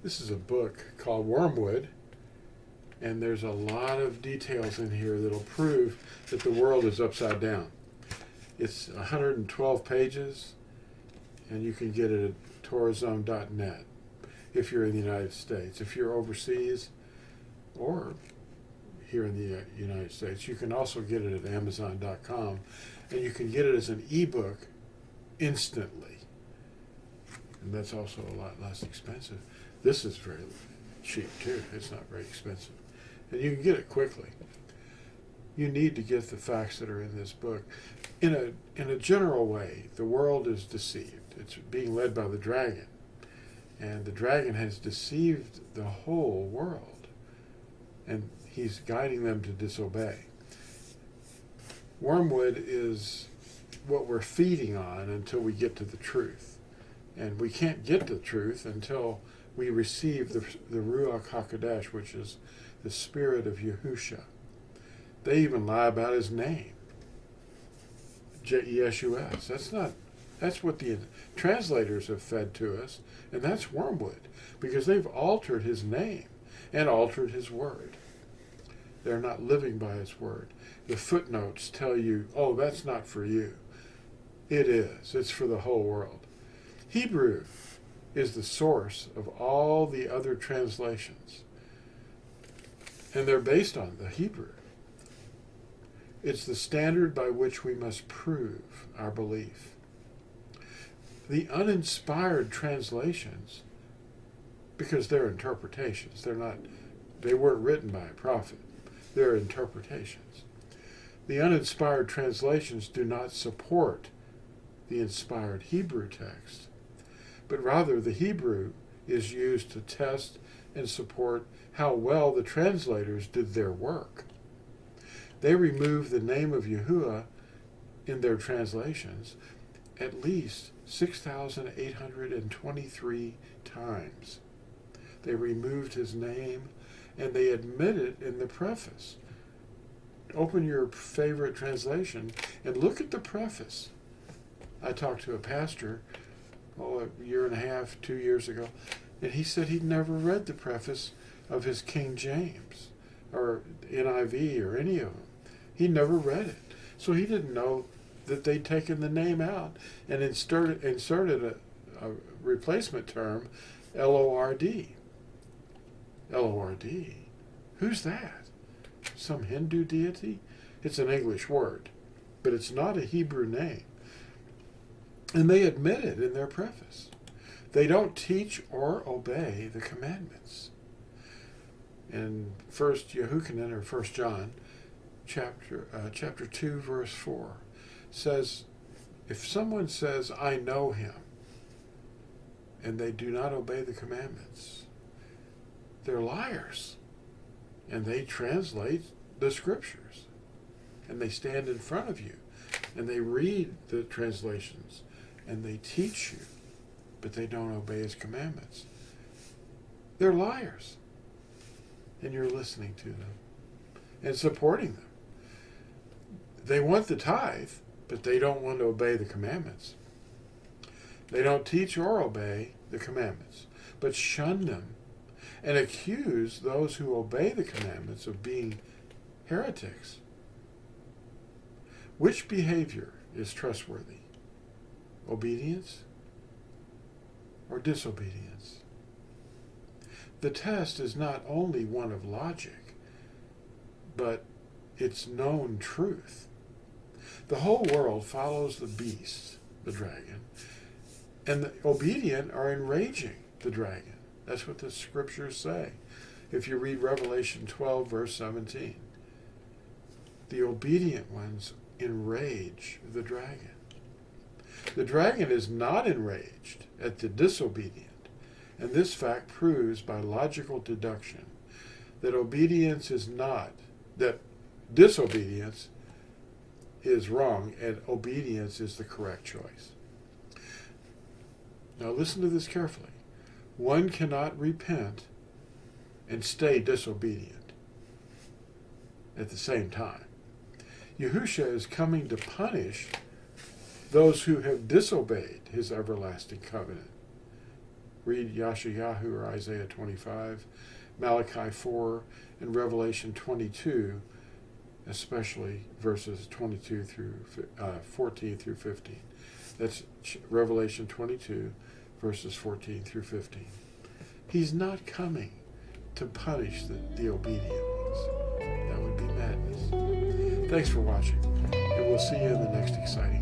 This is a book called Wormwood, and there's a lot of details in here that'll prove that the world is upside down. It's 112 pages, and you can get it at tourism.net if you're in the United States. If you're overseas or here in the United States, you can also get it at amazon.com, and you can get it as an ebook instantly. And that's also a lot less expensive. This is very cheap too. It's not very expensive. And you can get it quickly. You need to get the facts that are in this book. In a general way, the world is deceived. It's being led by the dragon. And the dragon has deceived the whole world. And he's guiding them to disobey. Wormwood is what we're feeding on until we get to the truth. And we can't get to the truth until we receive the Ruach HaKodesh, which is the spirit of Yahusha. They even lie about his name. J-E-S-U-S. That's what the translators have fed to us, and that's Wormwood, because they've altered his name and altered his word. They're not living by his word. The footnotes tell you, oh, that's not for you. It is. It's for the whole world. Hebrew is the source of all the other translations, and they're based on the Hebrew. It's the standard by which we must prove our belief. The uninspired translations, because they're interpretations, they weren't written by a prophet, they're interpretations. The uninspired translations do not support the inspired Hebrew text, but rather the Hebrew is used to test and support how well the translators did their work. They removed the name of Yahuwah in their translations at least 6,823 times. They removed his name, and they admit it in the preface. Open your favorite translation and look at the preface. I talked to a pastor, a year and a half, 2 years ago, and he said he'd never read the preface of his King James or NIV or any of them. He never read it. So he didn't know that they'd taken the name out and inserted a replacement term, L-O-R-D. L-O-R-D? Who's that? Some Hindu deity? It's an English word, but it's not a Hebrew name. And they admit it in their preface. They don't teach or obey the commandments. In 1 Yehukanan, or 1 John, chapter 2, verse 4, says, if someone says, I know him, and they do not obey the commandments, they're liars. And they translate the scriptures. And they stand in front of you, and they read the translations, and they teach you, but they don't obey his commandments. They're liars. And you're listening to them and supporting them. They want the tithe, but they don't want to obey the commandments. They don't teach or obey the commandments, but shun them and accuse those who obey the commandments of being heretics. Which behavior is trustworthy? Obedience or disobedience? The test is not only one of logic, but it's known truth. The whole world follows the beast, the dragon, and the obedient are enraging the dragon. That's what the scriptures say. If you read Revelation 12, verse 17, the obedient ones enrage the dragon. The dragon is not enraged at the disobedient, and this fact proves by logical deduction that disobedience is wrong and obedience is the correct choice. Now listen to this carefully. One cannot repent and stay disobedient at the same time. Yahusha is coming to punish those who have disobeyed his everlasting covenant. read Yeshayahu or Isaiah 25, Malachi 4, and Revelation 22, especially verses 22 through 14 through 15. That's Revelation 22, verses 14 through 15. He's not coming to punish the obedient ones. That would be madness. Thanks for watching, and we'll see you in the next exciting